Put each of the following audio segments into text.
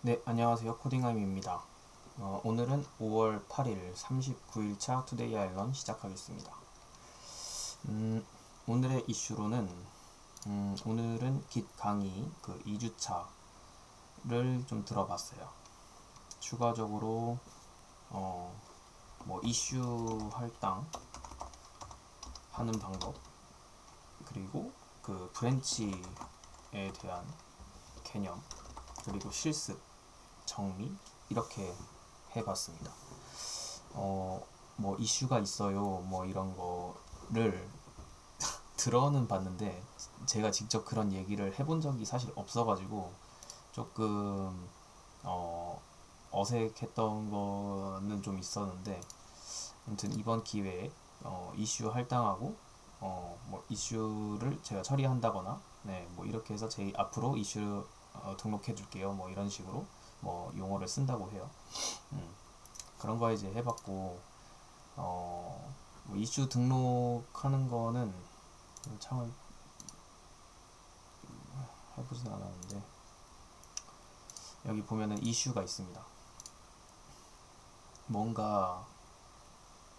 네, 안녕하세요. 코딩함입니다. 오늘은 5월 8일 39일차 투데이 아일런 시작하겠습니다. 오늘의 이슈로는 오늘은 Git 강의 2주차를 좀 들어봤어요. 추가적으로 이슈 할당 하는 방법, 그리고 브랜치에 대한 개념, 그리고 실습, 정리 이렇게 해봤습니다. 이슈가 있어요. 이런 거를 들어는 봤는데 제가 직접 그런 얘기를 해본 적이 사실 없어가지고 조금 어색했던 거는 좀 있었는데, 아무튼 이번 기회에 이슈 할당하고 이슈를 제가 처리한다거나 이렇게 해서 제 앞으로 이슈 등록해 줄게요. 이런 식으로 용어를 쓴다고 해요. 그런 거 이제 해봤고, 이슈 등록하는 거는 참 해보진 않았는데, 여기 보면은 이슈가 있습니다. 뭔가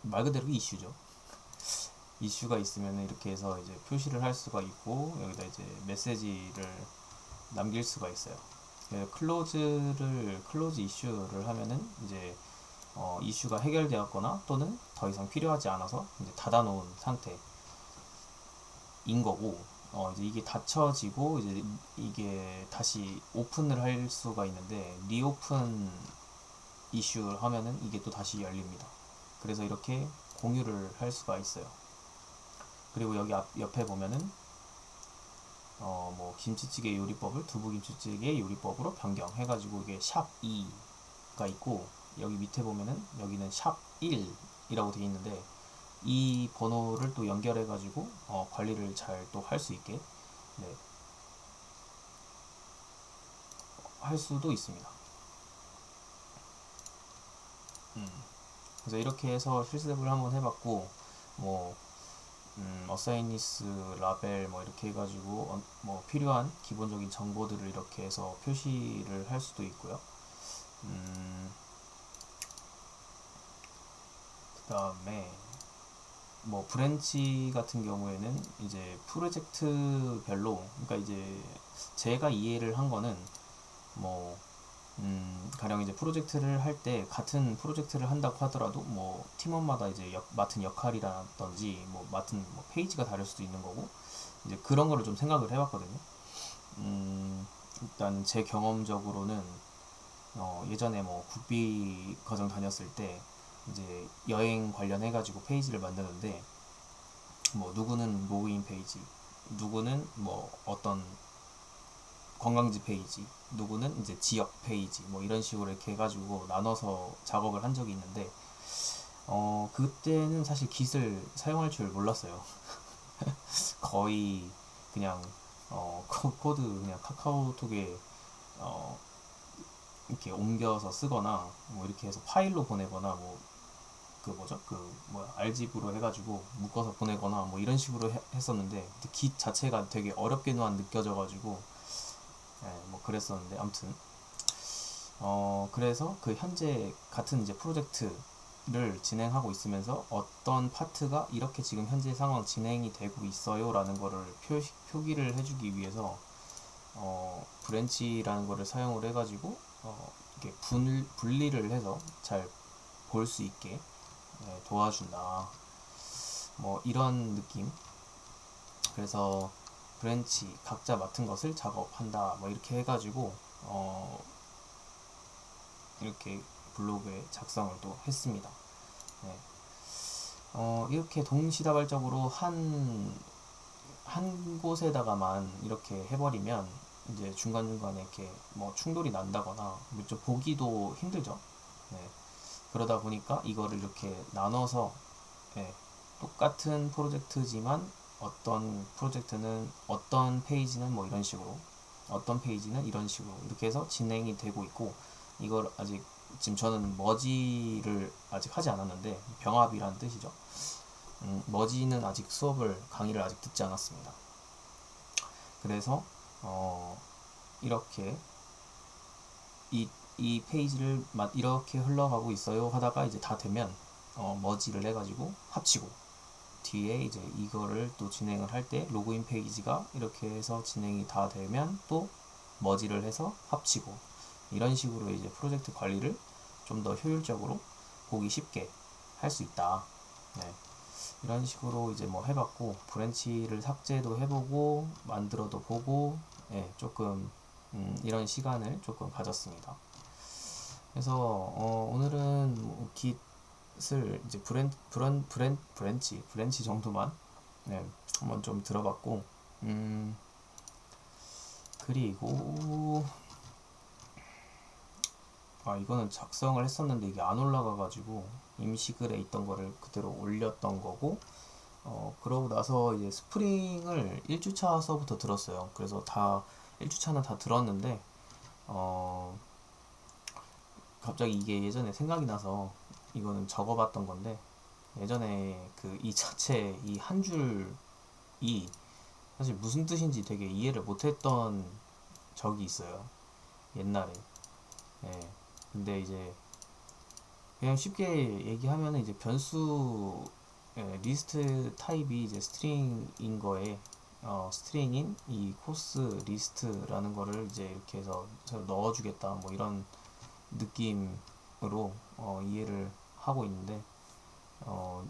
말 그대로 이슈죠. 이슈가 있으면 이렇게 해서 이제 표시를 할 수가 있고, 여기다 이제 메시지를 남길 수가 있어요. 클로즈 이슈를 하면은 이제 이슈가 해결되었거나 또는 더 이상 필요하지 않아서 이제 닫아놓은 상태인 거고, 이제 이게 닫혀지고 이제 이게 다시 오픈을 할 수가 있는데, 리오픈 이슈를 하면은 이게 또 다시 열립니다. 그래서 이렇게 공유를 할 수가 있어요. 그리고 여기 옆에 보면은 김치찌개 요리법을 두부김치찌개 요리법으로 변경해가지고 이게 샵 2가 있고, 여기 밑에 보면은 여기는 샵 1이라고 되어 있는데, 이 번호를 또 연결해가지고 관리를 잘 또 할 수 있게 할 수도 있습니다. 그래서 이렇게 해서 실습을 한번 해봤고, 뭐 어사이니스, 라벨 이렇게 해가지고 필요한 기본적인 정보들을 이렇게 해서 표시를 할 수도 있고요. 그 다음에 브랜치 같은 경우에는 이제 프로젝트별로, 그러니까 이제 제가 이해를 한 거는 뭐 가령 이제 프로젝트를 할 때 같은 프로젝트를 한다고 하더라도 팀원마다 이제 맡은 역할이라든지 맡은 페이지가 다를 수도 있는 거고, 이제 그런 거를 좀 생각을 해봤거든요. 일단 제 경험적으로는 예전에 국비 과정 다녔을 때 이제 여행 관련해가지고 페이지를 만드는데, 누구는 로그인 페이지, 누구는 어떤 관광지 페이지, 누구는 이제 지역 페이지, 이런 식으로 이렇게 해가지고 나눠서 작업을 한 적이 있는데, 그때는 사실 깃을 사용할 줄 몰랐어요. 거의 그냥 코드 그냥 카카오톡에 이렇게 옮겨서 쓰거나 이렇게 해서 파일로 보내거나 알집으로 해가지고 묶어서 보내거나 이런 식으로 했었는데, 깃 자체가 되게 어렵게만 느껴져가지고 그랬었는데, 아무튼 그래서 현재 같은 이제 프로젝트를 진행하고 있으면서 어떤 파트가 이렇게 지금 현재 상황 진행이 되고 있어요 라는 거를 표기를 해주기 위해서 브랜치라는 거를 사용을 해가지고 이렇게 분리를 해서 잘 볼 수 있게 도와준다, 이런 느낌. 그래서 브랜치 각자 맡은 것을 작업한다 이렇게 해가지고 이렇게 블로그에 작성을 또 했습니다. 네. 이렇게 동시다발적으로 한 곳에다가만 이렇게 해버리면 이제 중간중간에 이렇게 충돌이 난다거나 좀 보기도 힘들죠. 네. 그러다 보니까 이거를 이렇게 나눠서 똑같은 프로젝트지만 어떤 프로젝트는 어떤 페이지는 이런 식으로, 어떤 페이지는 이런 식으로 이렇게 해서 진행이 되고 있고, 이걸 아직 지금 저는 머지를 아직 하지 않았는데, 병합이라는 뜻이죠. 머지는 아직 강의를 아직 듣지 않았습니다. 그래서 이렇게 이 페이지를 이렇게 흘러가고 있어요 하다가 이제 다 되면 머지를 해가지고 합치고, 뒤에 이제 이거를 또 진행을 할 때 로그인 페이지가 이렇게 해서 진행이 다 되면 또 머지를 해서 합치고, 이런 식으로 이제 프로젝트 관리를 좀 더 효율적으로 보기 쉽게 할 수 있다. 네. 이런 식으로 이제 뭐 해봤고, 브랜치를 삭제도 해보고 만들어도 보고, 네, 조금 이런 시간을 조금 가졌습니다. 그래서 오늘은 뭐 깃을 이제 브랜치 정도만, 네, 한번 좀 들어봤고, 그리고 이거는 작성을 했었는데 이게 안 올라가가지고 임시글에 있던 거를 그대로 올렸던 거고, 그러고 나서 이제 스프링을 1주차서부터 들었어요. 그래서 1주차는 다 들었는데, 갑자기 이게 예전에 생각이 나서 이거는 적어봤던 건데, 예전에 그 이 자체 이 한 줄이 사실 무슨 뜻인지 되게 이해를 못했던 적이 있어요. 옛날에. 예. 근데 이제 그냥 쉽게 얘기하면 이제 변수, 리스트 타입이 이제 스트링인 거에, 스트링인 이 코스 리스트라는 거를 이제 이렇게 해서 넣어주겠다 뭐 이런 느낌으로 이해를 하고 있는데, 어,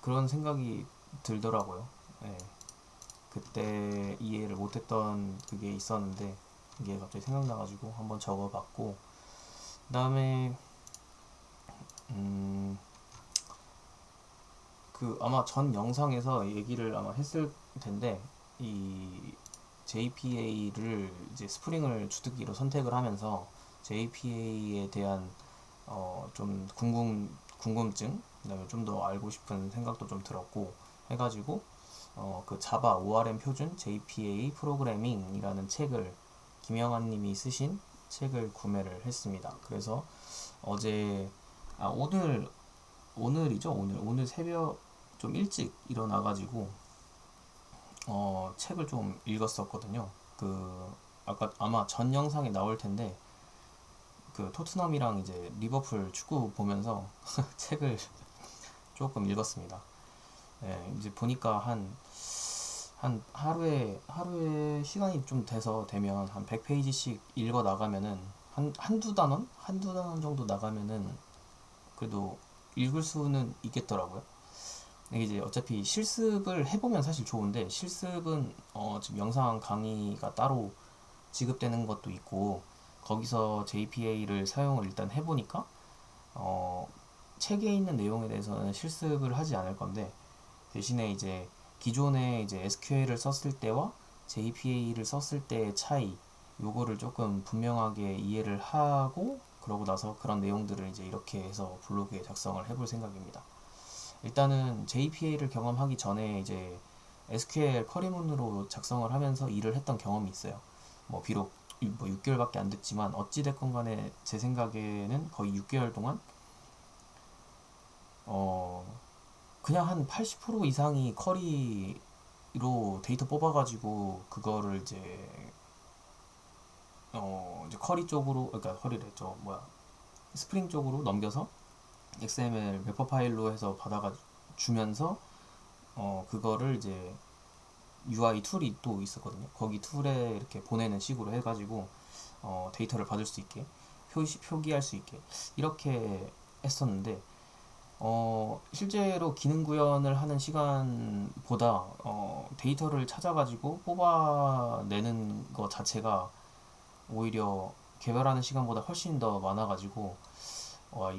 그런 생각이 들더라고요. 예. 그때 이해를 못했던 그게 있었는데 이게 갑자기 생각나가지고 한번 적어봤고, 그 다음에 그 아마 전 영상에서 얘기를 아마 했을 텐데, 이 JPA를 이제 스프링을 주특기로 선택을 하면서 JPA에 대한 좀 궁금증, 그다음에 좀 더 알고 싶은 생각도 좀 들었고 해가지고 그 자바 ORM 표준 JPA 프로그래밍이라는 책을, 김영환 님이 쓰신 책을 구매를 했습니다. 그래서 어제 오늘이죠. 오늘 새벽 좀 일찍 일어나가지고 책을 좀 읽었었거든요. 그 아까 아마 전 영상에 나올 텐데, 그 토트넘이랑 이제 리버풀 축구 보면서 책을 조금 읽었습니다. 예, 이제 보니까 한 하루에 시간이 좀 되면 한 100페이지씩 읽어 나가면은 한두 단원? 한두 단원 정도 나가면은 그래도 읽을 수는 있겠더라고요. 이게 이제 어차피 실습을 해보면 사실 좋은데, 실습은 지금 영상 강의가 따로 지급되는 것도 있고, 거기서 JPA를 사용을 일단 해보니까 책에 있는 내용에 대해서는 실습을 하지 않을 건데, 대신에 이제 기존에 이제 SQL을 썼을 때와 JPA를 썼을 때의 차이, 요거를 조금 분명하게 이해를 하고, 그러고 나서 그런 내용들을 이제 이렇게 해서 블로그에 작성을 해볼 생각입니다. 일단은 JPA를 경험하기 전에 이제 SQL 쿼리문으로 작성을 하면서 일을 했던 경험이 있어요. 뭐 비록 뭐 6개월밖에 안 됐지만 어찌됐건 간에 제 생각에는 거의 6개월 동안 그냥 한 80% 이상이 쿼리로 데이터 뽑아가지고 그거를 이제 쿼리 쪽으로, 그러니까 쿼리를 했죠. 스프링 쪽으로 넘겨서 XML 래퍼 파일로 해서 받아가 주면서 그거를 이제 UI 툴이 또 있었거든요. 거기 툴에 이렇게 보내는 식으로 해가지고 데이터를 받을 수 있게, 표기할 수 있게 이렇게 했었는데, 실제로 기능 구현을 하는 시간보다 데이터를 찾아가지고 뽑아내는 것 자체가 오히려 개발하는 시간보다 훨씬 더 많아가지고, 와,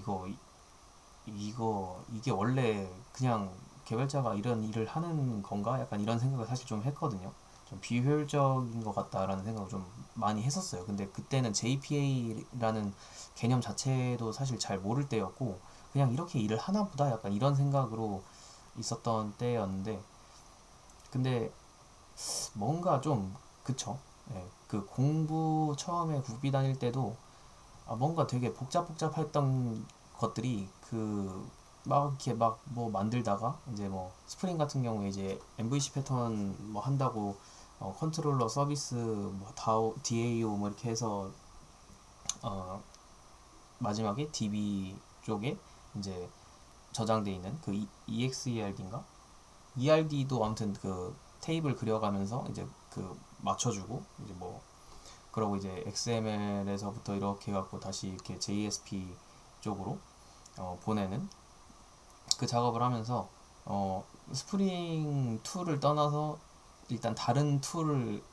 이게 원래 그냥 개발자가 이런 일을 하는 건가? 약간 이런 생각을 사실 좀 했거든요. 좀 비효율적인 것 같다라는 생각을 좀 많이 했었어요. 근데 그때는 JPA라는 개념 자체도 사실 잘 모를 때였고, 그냥 이렇게 일을 하나 보다 약간 이런 생각으로 있었던 때였는데, 근데 뭔가 좀, 그쵸? 예, 그 공부 처음에 국비 다닐 때도 뭔가 되게 복잡했던 것들이 막 이렇게 막 뭐 만들다가 이제 뭐 스프링 같은 경우에 이제 MVC 패턴 뭐 한다고 컨트롤러 서비스 뭐 DAO 뭐 이렇게 해서 어, 마지막에 DB 쪽에 이제 저장돼 있는 그 EXERD인가? ERD도 아무튼 그 테이블 그려가면서 이제 그 맞춰주고 이제 뭐 그러고 이제 XML에서부터 이렇게 해갖고 다시 이렇게 JSP 쪽으로 보내는 그 작업을 하면서 스프링 2를 떠나서 일단 다른 툴을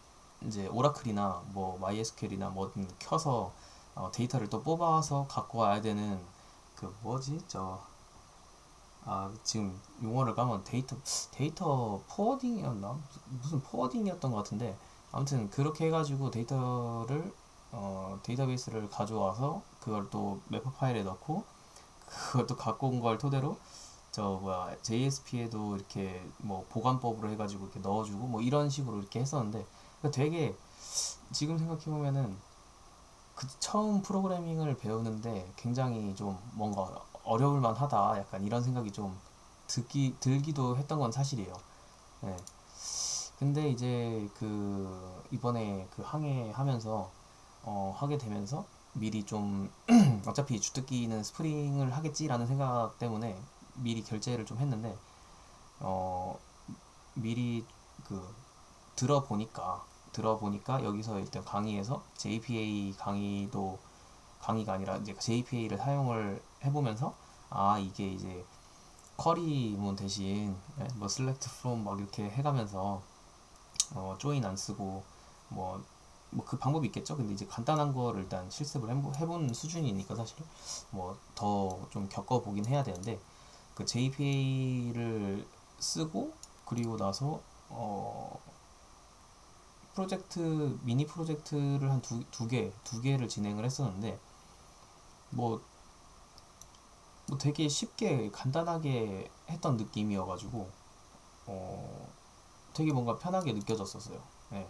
이제 오라클이나 뭐 MySQL이나 뭐든 켜서 데이터를 또 뽑아서 갖고 와야 되는 그 뭐지 지금 용어를 까면 데이터 포워딩이었나 무슨 포워딩이었던 것 같은데 아무튼 그렇게 해가지고 데이터를 데이터베이스를 가져와서 그걸 또 매퍼 파일에 넣고 그걸 또 갖고 온 걸 토대로 JSP에도 이렇게 뭐 보관법으로 해가지고 이렇게 넣어주고 뭐 이런 식으로 이렇게 했었는데 그러니까 되게 지금 생각해 보면은 그 처음 프로그래밍을 배우는데 굉장히 좀 뭔가 어려울 만하다 약간 이런 생각이 좀 들기도 했던 건 사실이에요. 네. 근데 이제 그 이번에 그 항해 하면서 하게 되면서 미리 좀 어차피 주특기는 스프링을 하겠지라는 생각 때문에 미리 결제를 좀 했는데 어 미리 그 들어보니까 여기서 일단 강의에서 JPA 강의가 아니라 이제 JPA를 사용을 해보면서 이게 이제 쿼리문 대신 뭐 select from 막 이렇게 해가면서 join 안 쓰고 뭐 그 방법이 있겠죠. 근데 이제 간단한 거를 일단 실습을 해본 수준이니까 사실 뭐 더 좀 겪어보긴 해야 되는데 그 JPA를 쓰고 그리고 나서 미니 프로젝트를 한 두 개를 진행을 했었는데 뭐, 뭐 되게 쉽게 간단하게 했던 느낌이어가지고 되게 뭔가 편하게 느껴졌었어요. 네.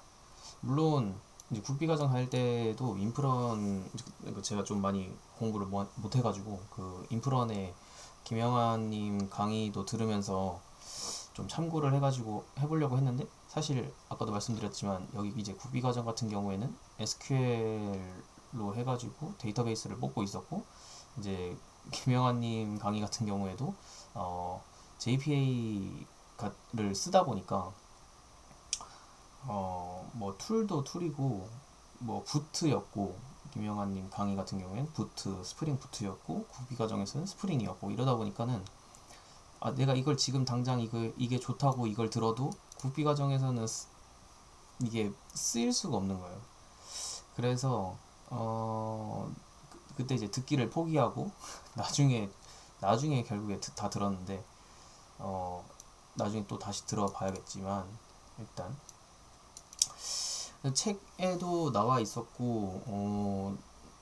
물론 이제 국비과정 다닐 때도 인프런 제가 좀 많이 공부를 못 해가지고 그 인프런에 김영환님 강의도 들으면서 좀 참고를 해가지고 해보려고 했는데 사실 아까도 말씀드렸지만 여기 이제 국비과정 같은 경우에는 SQL로 해가지고 데이터베이스를 뽑고 있었고 이제 김영환님 강의 같은 경우에도 JPA를 쓰다 보니까 뭐 툴도 툴이고 뭐 부트였고 김영환님 강의 같은 경우에는 스프링 부트였고 국비과정에서는 스프링이었고 이러다 보니까는 내가 이걸 지금 당장 이게 좋다고 이걸 들어도 국비 과정에서는 이게 쓰일 수가 없는 거예요. 그래서 그때 이제 듣기를 포기하고 나중에 결국에 다 들었는데 나중에 또 다시 들어봐야겠지만 일단 책에도 나와 있었고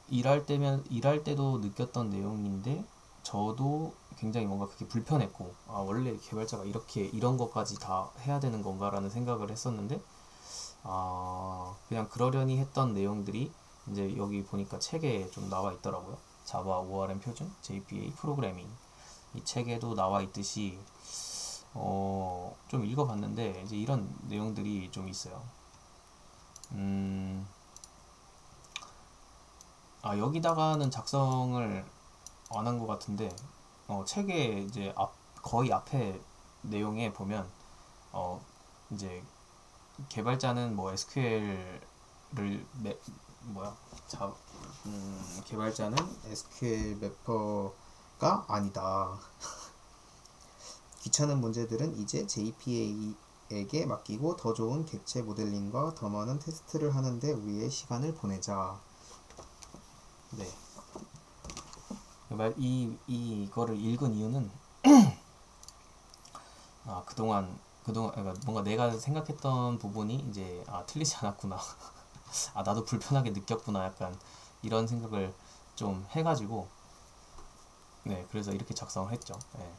일할 때도 느꼈던 내용인데 저도 굉장히 뭔가 그게 불편했고 원래 개발자가 이런 것까지 다 해야 되는 건가라는 생각을 했었는데 그냥 그러려니 했던 내용들이 이제 여기 보니까 책에 좀 나와 있더라고요. 자바 ORM 표준 JPA 프로그래밍 이 책에도 나와 있듯이 좀 읽어봤는데 이제 이런 내용들이 좀 있어요. 여기다가는 작성을 안 한 것 같은데 책에 이제 거의 앞에 내용에 보면 이제 개발자는 뭐 SQL을 뭐야 개발자는 SQL 매퍼가 아니다. 귀찮은 문제들은 이제 JPA에게 맡기고 더 좋은 객체 모델링과 더 많은 테스트를 하는데 우리의 시간을 보내자. 네. 이거를 읽은 이유는 그러니까 뭔가 내가 생각했던 부분이 이제 틀리지 않았구나. 나도 불편하게 느꼈구나. 약간 이런 생각을 좀 해가지고 네 그래서 이렇게 작성을 했죠. 네.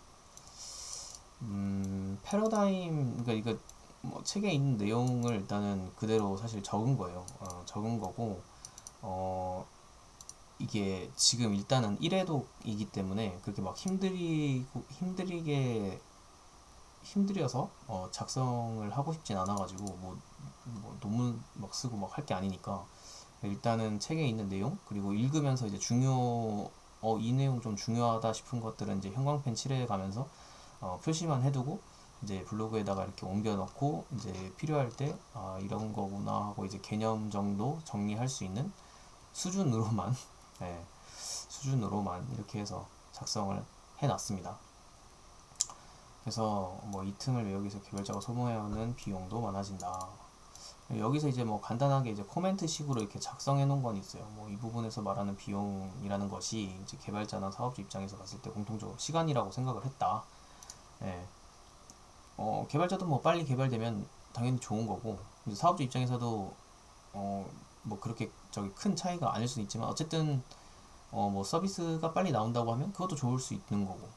패러다임 그러니까 이거 뭐 책에 있는 내용을 일단은 그대로 사실 적은 거예요. 적은 거고 이게 지금 일단은 1회독이기 때문에 그렇게 막 힘들여서 작성을 하고 싶진 않아가지고 뭐 논문 막 쓰고 막 할 게 아니니까 일단은 책에 있는 내용, 그리고 읽으면서 이제 이 내용 좀 중요하다 싶은 것들은 이제 형광펜 칠해 가면서 표시만 해두고 이제 블로그에다가 이렇게 옮겨 넣고 이제 필요할 때 이런 거구나 하고 이제 개념 정도 정리할 수 있는 수준으로만 네, 수준으로만 이렇게 해서 작성을 해놨습니다. 그래서 뭐 이 틈을 외우기 위해서 개발자가 소모해오는 비용도 많아진다. 여기서 이제 뭐 간단하게 이제 코멘트식으로 이렇게 작성해 놓은 건 있어요. 뭐 이 부분에서 말하는 비용이라는 것이 이제 개발자나 사업주 입장에서 봤을 때 공통적으로 시간이라고 생각을 했다. 예. 개발자도 뭐 빨리 개발되면 당연히 좋은 거고, 이제 사업주 입장에서도 뭐 그렇게 저기 큰 차이가 아닐 수는 있지만 어쨌든 뭐 서비스가 빨리 나온다고 하면 그것도 좋을 수 있는 거고,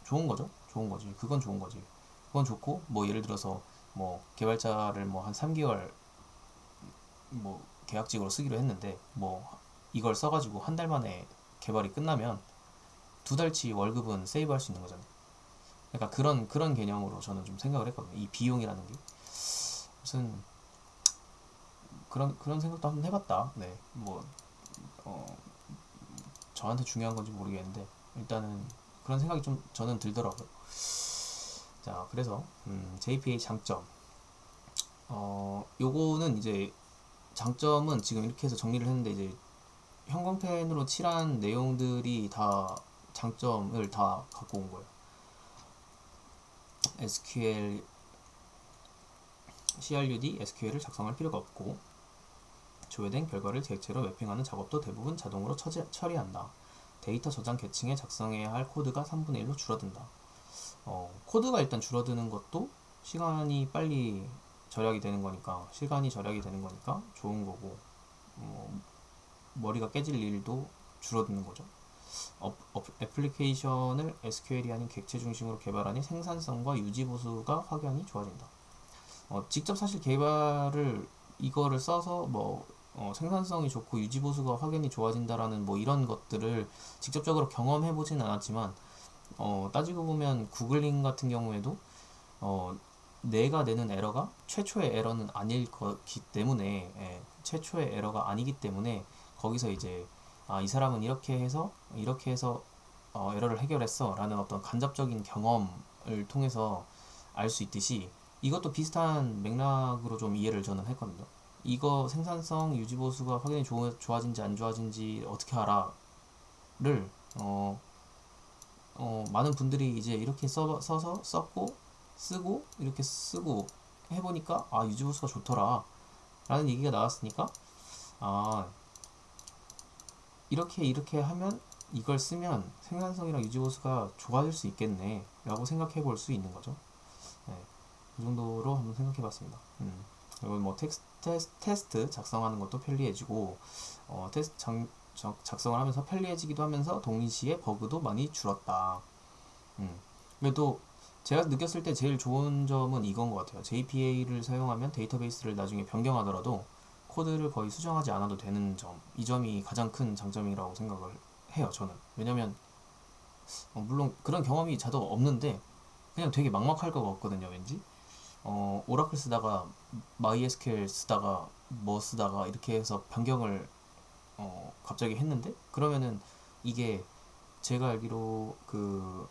좋은 거죠. 좋은 거지. 그건 좋은 거지. 그건 좋고, 뭐 예를 들어서 뭐 개발자를 뭐 한 3개월 뭐 계약직으로 쓰기로 했는데 뭐 이걸 써가지고 한 달 만에 개발이 끝나면 2달치 월급은 세이브할 수 있는 거잖아요. 그러니까 그런 개념으로 저는 좀 생각을 했거든요. 이 비용이라는 게 무슨 그런 생각도 한번 해봤다. 네, 뭐 저한테 중요한 건지 모르겠는데 일단은 그런 생각이 좀 저는 들더라고요. 자, 그래서 JPA 장점. 요거는 이제 장점은 지금 이렇게 해서 정리를 했는데 이제 형광펜으로 칠한 내용들이 다 장점을 다 갖고 온 거예요. SQL, CRUD, SQL을 작성할 필요가 없고 조회된 결과를 객체로 매핑하는 작업도 대부분 자동으로 처리한다. 데이터 저장 계층에 작성해야 할 코드가 3분의 1로 줄어든다. 코드가 일단 줄어드는 것도 시간이 빨리 절약이 되는 거니까 좋은 거고, 머리가 깨질 일도 줄어드는 거죠. 애플리케이션을 SQL이 아닌 객체 중심으로 개발하니 생산성과 유지 보수가 확연히 좋아진다. 직접 사실 개발을 이거를 써서 뭐 생산성이 좋고 유지 보수가 확연히 좋아진다라는 뭐 이런 것들을 직접적으로 경험해 보진 않았지만 따지고 보면 구글링 같은 경우에도 내가 내는 에러가 최초의 에러는 아닐 거기 때문에 최초의 에러가 아니기 때문에 거기서 이제 이 사람은 이렇게 해서 에러를 해결했어 라는 어떤 간접적인 경험을 통해서 알 수 있듯이 이것도 비슷한 맥락으로 좀 이해를 저는 했거든요. 이거 생산성 유지보수가 확연히 좋아진지 안 좋아진지 어떻게 알아를 많은 분들이 이제 이렇게 써서 썼고 쓰고 이렇게 쓰고 해보니까 유지보수가 좋더라 라는 얘기가 나왔으니까 이렇게 하면 이걸 쓰면 생산성이랑 유지보수가 좋아질 수 있겠네 라고 생각해 볼 수 있는 거죠. 네, 그 정도로 한번 생각해 봤습니다. 그리고 뭐 테스트 작성하는 것도 편리해지고 테스트 작성을 하면서 편리해지기도 하면서 동시에 버그도 많이 줄었다. 그래도 제가 느꼈을 때 제일 좋은 점은 이건 것 같아요. JPA를 사용하면 데이터베이스를 나중에 변경하더라도 코드를 거의 수정하지 않아도 되는 점, 이 점이 가장 큰 장점이라고 생각을 해요, 저는. 왜냐면 물론 그런 경험이 저도 없는데 그냥 되게 막막할 것 같거든요, 왠지. 오라클 쓰다가 MySQL 쓰다가 뭐 쓰다가 이렇게 해서 변경을 갑자기 했는데 그러면은 이게 제가 알기로 그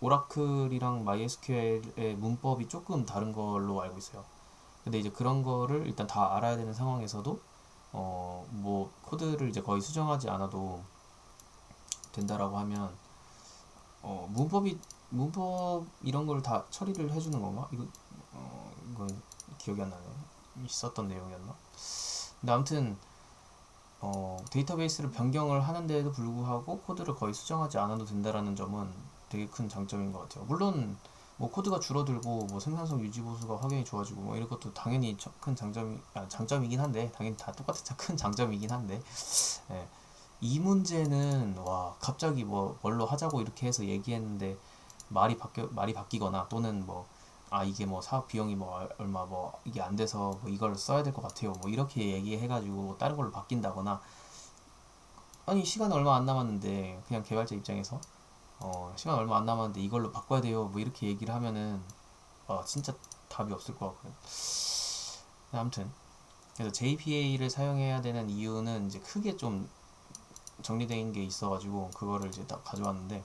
오라클이랑 MySQL의 문법이 조금 다른 걸로 알고 있어요. 근데 이제 그런 거를 일단 다 알아야 되는 상황에서도 뭐 코드를 이제 거의 수정하지 않아도 된다라고 하면 문법 이런 걸 다 처리를 해주는 건가? 이건 기억이 안 나네. 있었던 내용이었나? 근데 아무튼 데이터베이스를 변경을 하는데도 불구하고 코드를 거의 수정하지 않아도 된다라는 점은 되게 큰 장점인 것 같아요. 물론 뭐 코드가 줄어들고 뭐 생산성 유지 보수가 확연히 좋아지고 뭐 이런 것도 당연히 큰 장점이긴 한데 당연히 다 똑같은 큰 장점이긴 한데 예. 이 문제는 갑자기 뭐 뭘로 하자고 이렇게 해서 얘기했는데 말이 바뀌거나 또는 뭐 이게 뭐 사업 비용이 뭐 얼마 뭐 이게 안 돼서 뭐 이걸 써야 될 것 같아요 뭐 이렇게 얘기해가지고 다른 걸로 바뀐다거나 아니 시간 얼마 안 남았는데 그냥 개발자 입장에서 시간 얼마 안 남았는데 이걸로 바꿔야 돼요 뭐 이렇게 얘기를 하면은 진짜 답이 없을 것 같거든. 아무튼 그래서 JPA를 사용해야 되는 이유는 이제 크게 좀 정리된 게 있어가지고 그거를 이제 딱 가져왔는데,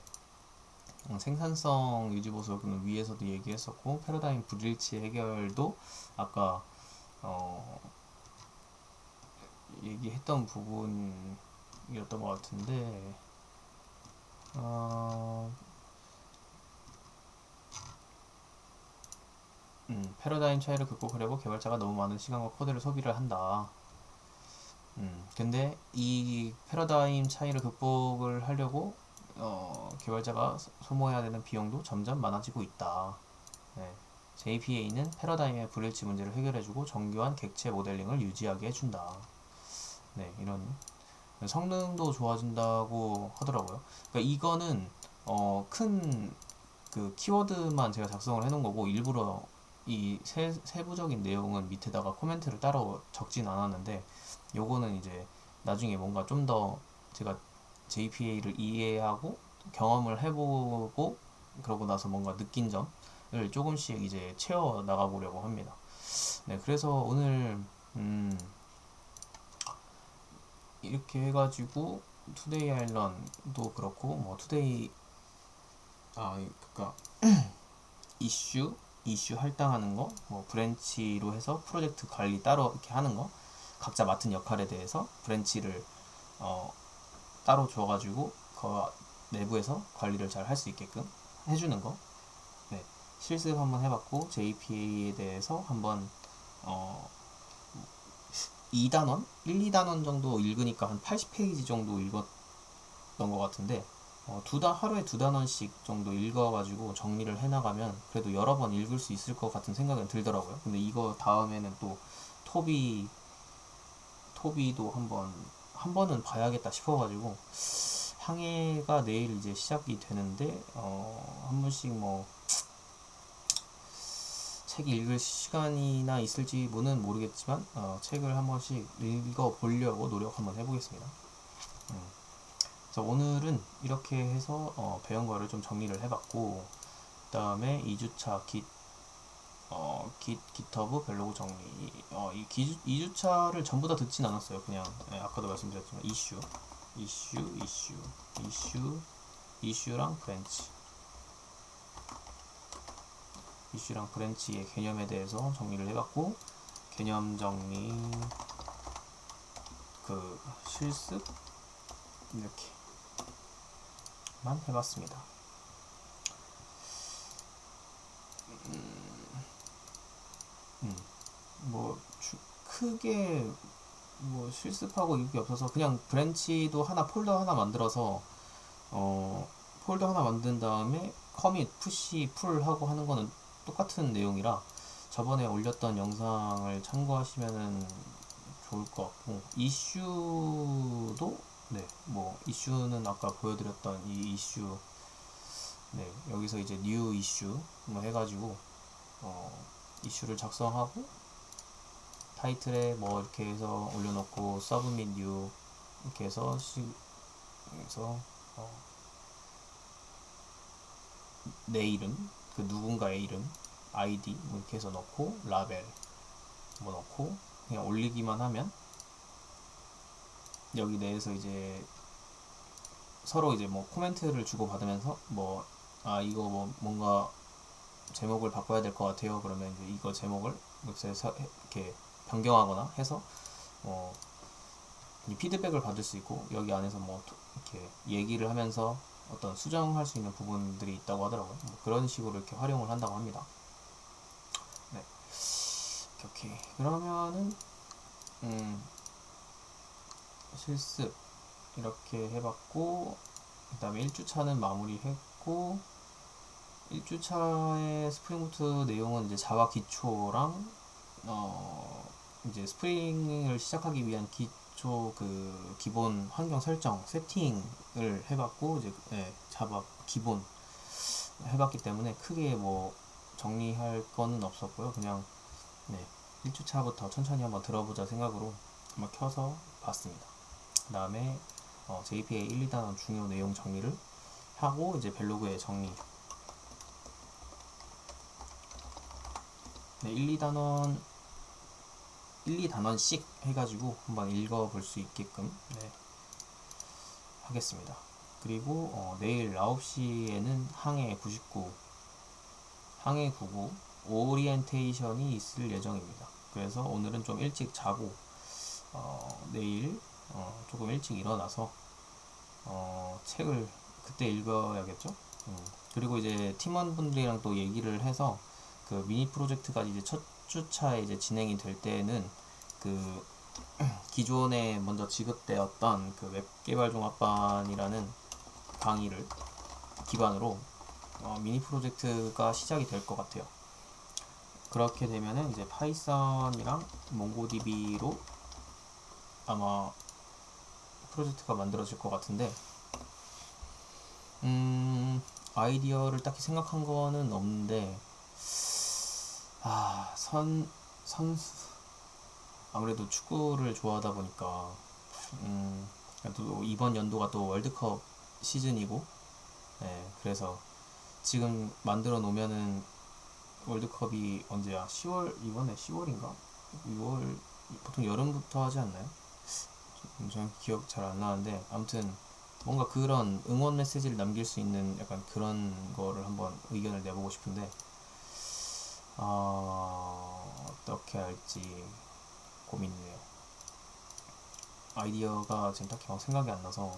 생산성 유지 보석은 위에서도 얘기했었고 패러다임 불일치 해결도 아까 어, 얘기했던 부분이었던 것 같은데, 어, 패러다임 차이를 극복하려고 개발자가 너무 많은 시간과 코드를 소비를 한다. 근데 이 패러다임 차이를 극복을 하려고 개발자가 소모해야 되는 비용도 점점 많아지고 있다. 네. JPA는 패러다임의 불일치 문제를 해결해주고 정교한 객체 모델링을 유지하게 해준다. 네, 이런 성능도 좋아진다고 하더라고요. 그러니까 이거는 큰 그 키워드만 제가 작성을 해놓은 거고, 일부러 이 세부적인 내용은 밑에다가 코멘트를 따로 적진 않았는데, 요거는 이제 나중에 뭔가 좀 더 제가 JPA를 이해하고 경험을 해보고 그러고 나서 뭔가 느낀 점을 조금씩 이제 채워 나가보려고 합니다. 네, 그래서 오늘 이렇게 해가지고 투데이 아일런도 그렇고 뭐 투데이 그니까 이슈 할당하는 거, 뭐 브랜치로 해서 프로젝트 관리 따로 이렇게 하는 거, 각자 맡은 역할에 대해서 브랜치를 따로 줘가지고 그 내부에서 관리를 잘 할 수 있게끔 해주는 거. 네, 실습 한번 해봤고 JPA에 대해서 한번 2단원, 1, 2단원 정도 읽으니까 한 80페이지 정도 읽었던 것 같은데, 하루에 2단원씩 정도 읽어가지고 정리를 해나가면 그래도 여러 번 읽을 수 있을 것 같은 생각은 들더라고요. 근데 이거 다음에는 또 토비도 한 번은 봐야겠다 싶어가지고, 항해가 내일 이제 시작이 되는데 한 번씩 뭐 책 읽을 시간이나 있을지 뭐는 모르겠지만 책을 한 번씩 읽어 보려고 노력 한번 해보겠습니다. 그래서 오늘은 이렇게 해서 배운 거를 좀 정리를 해봤고, 그 다음에 2주차 GitHub 벨로그 정리. 이 2주차를 전부 다 듣진 않았어요. 그냥 아까도 말씀드렸지만 이슈랑 브랜치의 개념에 대해서 정리를 해봤고, 개념 정리, 그 실습 이렇게만 해봤습니다. 뭐 크게 뭐 실습하고 이게 없어서 그냥 브랜치도 폴더 하나 만들어서 폴더 하나 만든 다음에 커밋, 푸시, 풀 하고 하는 거는 똑같은 내용이라 저번에 올렸던 영상을 참고하시면은 좋을 것 같고, 이슈도 뭐 이슈는 아까 보여드렸던 이 이슈, 여기서 이제 뉴 이슈 뭐 해가지고 이슈를 작성하고 타이틀에 뭐 이렇게 해서 올려놓고 서브 및 뉴 이렇게 해서 내 이름, 그 누군가의 이름, 아이디 뭐 이렇게 해서 넣고 라벨 뭐 넣고 그냥 올리기만 하면 여기 내에서 이제 서로 이제 뭐 코멘트를 주고 받으면서 이거 뭐 뭔가 제목을 바꿔야 될 것 같아요. 그러면 이제 이거 제목을 이렇게 변경하거나 해서 피드백을 받을 수 있고, 여기 안에서 뭐 이렇게 얘기를 하면서 어떤 수정할 수 있는 부분들이 있다고 하더라고요. 뭐 그런 식으로 이렇게 활용을 한다고 합니다. 네, 오케이. 그러면은 실습 이렇게 해봤고, 그 다음에 1주차는 마무리했고, 1주차의 스프링부트 내용은 이제 자바 기초랑 이제 스프링을 시작하기 위한 기초 그 기본 환경 설정 세팅을 해봤고, 이제 자바 기본 해봤기 때문에 크게 뭐 정리할 거는 없었고요. 그냥 1주차부터 천천히 한번 들어보자 생각으로 한번 켜서 봤습니다. 그 다음에 JPA 1, 2단원 중요 내용 정리를 하고 이제 벨로그에 정리. 1, 2단원 1, 2단원씩 해가지고 한번 읽어볼 수 있게끔 네, 하겠습니다. 그리고 내일 9시에는 항해 99, 항해 99 오리엔테이션이 있을 예정입니다. 그래서 오늘은 좀 일찍 자고 내일 조금 일찍 일어나서 책을 그때 읽어야겠죠. 그리고 이제 팀원분들이랑 또 얘기를 해서 그 미니 프로젝트가 이제 첫 주차에 이제 진행이 될 때는 그 기존에 먼저 지급되었던 그 웹개발 종합반이라는 강의를 기반으로 미니 프로젝트가 시작이 될 것 같아요. 그렇게 되면은 이제 파이썬이랑 몽고DB로 아마 프로젝트가 만들어질 것 같은데, 아이디어를 딱히 생각한 거는 없는데, 선수, 아무래도 축구를 좋아하다 보니까, 또 이번 연도가 또 월드컵 시즌이고, 네, 그래서 지금 만들어 놓으면은 월드컵이 언제야? 10월, 이번에 10월인가? 6월, 보통 여름부터 하지 않나요? 저는 기억 잘 안 나는데, 아무튼 뭔가 그런 응원 메시지를 남길 수 있는 약간 그런 거를 한번 의견을 내보고 싶은데, 어떻게 할지 고민이네요. 아이디어가 지금 딱히 막 생각이 안 나서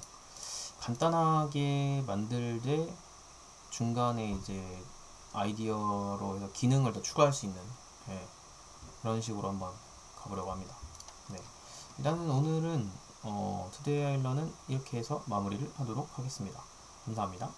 간단하게 만들되 중간에 이제 아이디어로 해서 기능을 더 추가할 수 있는, 네, 그런 식으로 한번 가보려고 합니다. 네. 일단은 오늘은 투데이 아일러는 이렇게 해서 마무리를 하도록 하겠습니다. 감사합니다.